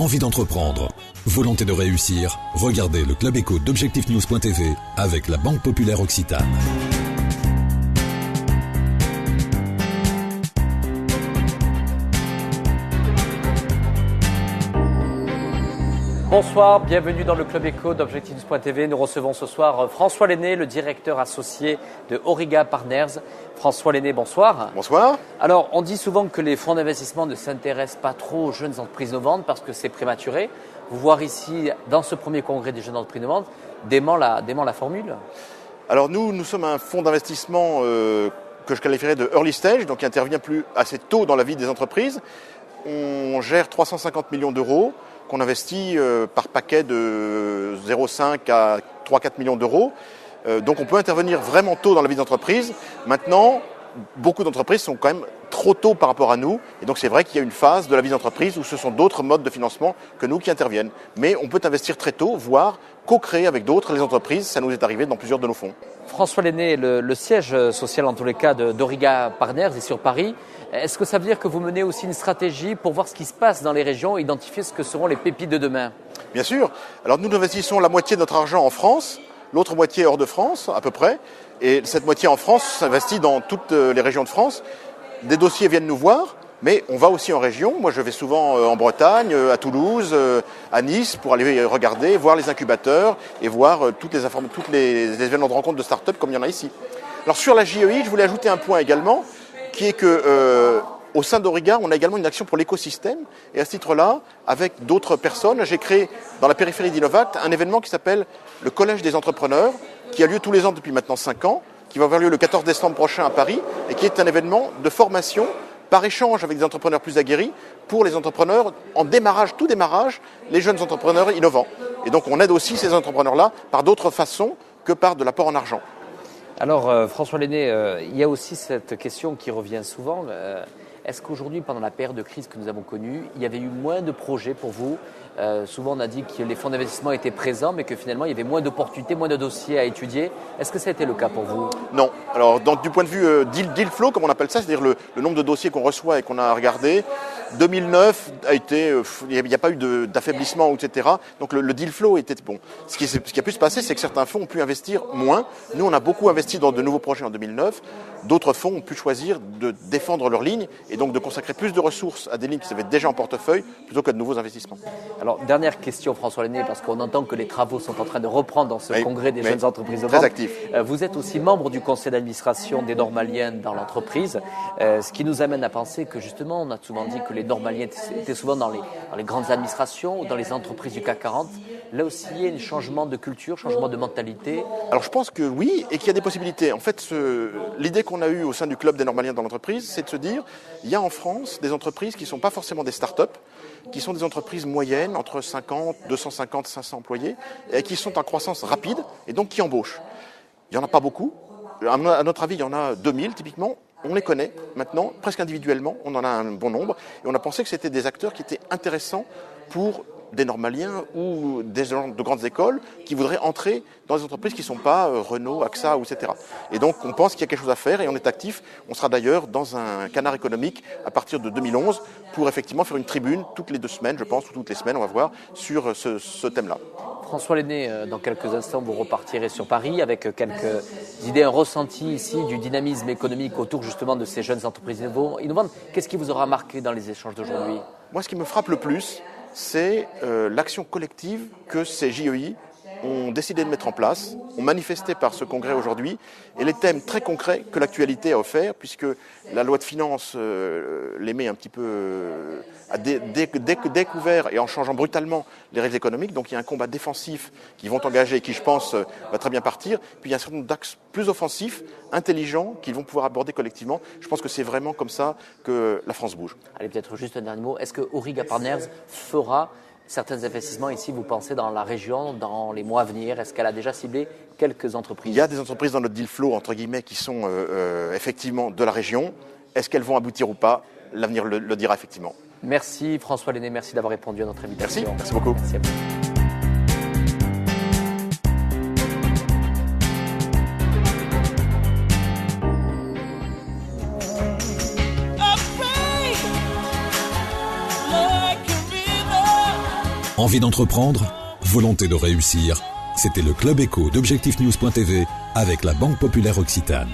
envie d'entreprendre, volonté de réussir, regardez le Club Éco d'Objectifnews.tv avec la Banque Populaire Occitane. Bonsoir, bienvenue dans le Club Éco d'Objectifnews.tv. Nous recevons ce soir François Lenné, le directeur associé de Auriga Partners. François Lenné, bonsoir. Bonsoir. Alors, on dit souvent que les fonds d'investissement ne s'intéressent pas trop aux jeunes entreprises innovantes parce que c'est prématuré. Vous voir ici, dans ce premier congrès des jeunes entreprises innovantes, dément la formule? Alors nous sommes un fonds d'investissement que je qualifierais de early stage, donc qui intervient plus assez tôt dans la vie des entreprises. On gère 350 millions d'euros qu'on investit par paquet de 0,5 à 3-4 millions d'euros. Donc on peut intervenir vraiment tôt dans la vie d'entreprise. Maintenant, beaucoup d'entreprises sont quand même trop tôt par rapport à nous. Et donc c'est vrai qu'il y a une phase de la vie d'entreprise où ce sont d'autres modes de financement que nous qui interviennent. Mais on peut investir très tôt, voire co-créer avec d'autres les entreprises. Ça nous est arrivé dans plusieurs de nos fonds. François Lenné, le siège social en tous les cas d'Auriga Partners est sur Paris. Est-ce que ça veut dire que vous menez aussi une stratégie pour voir ce qui se passe dans les régions et identifier ce que seront les pépites de demain? Bien sûr. Alors nous investissons la moitié de notre argent en France, l'autre moitié hors de France à peu près. Et cette moitié en France s'investit dans toutes les régions de France. Des dossiers viennent nous voir, mais on va aussi en région. Moi je vais souvent en Bretagne, à Toulouse, à Nice pour aller regarder, voir les incubateurs et voir tous les événements de rencontre de start-up comme il y en a ici. Alors sur la JEI, je voulais ajouter un point également, qui est que au sein d'Auriga, on a également une action pour l'écosystème. Et à ce titre-là, avec d'autres personnes, j'ai créé dans la périphérie d'Innovat un événement qui s'appelle le Collège des entrepreneurs, qui a lieu tous les ans depuis maintenant 5 ans, qui va avoir lieu le 14 décembre prochain à Paris, et qui est un événement de formation par échange avec des entrepreneurs plus aguerris pour les entrepreneurs en démarrage, tout démarrage, les jeunes entrepreneurs innovants. Et donc on aide aussi ces entrepreneurs-là par d'autres façons que par de l'apport en argent. Alors François Lenné, il y a aussi cette question qui revient souvent. Est-ce qu'aujourd'hui, pendant la période de crise que nous avons connue, il y avait eu moins de projets pour vous? Souvent, on a dit que les fonds d'investissement étaient présents, mais que finalement, il y avait moins d'opportunités, moins de dossiers à étudier. Est-ce que ça a été le cas pour vous? Non. Alors, donc, du point de vue deal flow, comme on appelle ça, c'est-à-dire le nombre de dossiers qu'on reçoit et qu'on a regardé, 2009 a été, il n'y a pas eu d'affaiblissement, etc. Donc le deal flow était bon. Ce qui a pu se passer, c'est que certains fonds ont pu investir moins. Nous, on a beaucoup investi dans de nouveaux projets en 2009. D'autres fonds ont pu choisir de défendre leurs lignes et donc de consacrer plus de ressources à des lignes qui avaient déjà en portefeuille plutôt qu'à de nouveaux investissements. Alors, dernière question, François Lenné, parce qu'on entend que les travaux sont en train de reprendre dans ce congrès des jeunes entreprises innovantes. Très actif. Vous êtes aussi membre du conseil d'administration des Normaliens dans l'entreprise, ce qui nous amène à penser que justement, on a souvent dit que les Normaliens étaient souvent dans les grandes administrations ou dans les entreprises du CAC 40. Là aussi, il y a un changement de culture, changement de mentalité. Alors je pense que oui, et qu'il y a des possibilités. En fait, l'idée qu'on a eue au sein du club des Normaliens dans l'entreprise, c'est de se dire, il y a en France des entreprises qui ne sont pas forcément des start-up, qui sont des entreprises moyennes, entre 50, 250, 500 employés, et qui sont en croissance rapide, et donc qui embauchent. Il n'y en a pas beaucoup. À notre avis, il y en a 2000 typiquement. On les connaît maintenant, presque individuellement, on en a un bon nombre, et on a pensé que c'était des acteurs qui étaient intéressants pour des Normaliens ou des gens de grandes écoles qui voudraient entrer dans des entreprises qui ne sont pas Renault, AXA, etc. Et donc on pense qu'il y a quelque chose à faire et on est actif. On sera d'ailleurs dans un canard économique à partir de 2011 pour effectivement faire une tribune toutes les 2 semaines, je pense, ou toutes les semaines, on va voir, sur ce thème-là. François Lenné, dans quelques instants, vous repartirez sur Paris avec quelques idées, un ressenti ici du dynamisme économique autour justement de ces jeunes entreprises innovantes. Qu'est-ce qui vous aura marqué dans les échanges d'aujourd'hui? Moi, ce qui me frappe le plus, c'est l'action collective que ces JEI ont décidé de mettre en place, ont manifesté par ce congrès aujourd'hui, et les thèmes très concrets que l'actualité a offerts, puisque la loi de finances les met un petit peu à découvert et en changeant brutalement les règles économiques. Donc il y a un combat défensif qu'ils vont engager et qui, je pense, va très bien partir. Puis il y a un certain nombre d'axes plus offensifs, intelligents, qu'ils vont pouvoir aborder collectivement. Je pense que c'est vraiment comme ça que la France bouge. Allez, peut-être juste un dernier mot. Est-ce que Auriga Partners fera certains investissements ici, vous pensez, dans la région, dans les mois à venir? Est-ce qu'elle a déjà ciblé quelques entreprises? Il y a des entreprises dans notre deal flow, entre guillemets, qui sont effectivement de la région. Est-ce qu'elles vont aboutir ou pas? L'avenir le dira effectivement. Merci François Lenné, merci d'avoir répondu à notre invitation. Merci beaucoup. Merci à vous. Envie d'entreprendre? Volonté de réussir? C'était le Club Éco d'Objectif News.tv avec la Banque Populaire Occitane.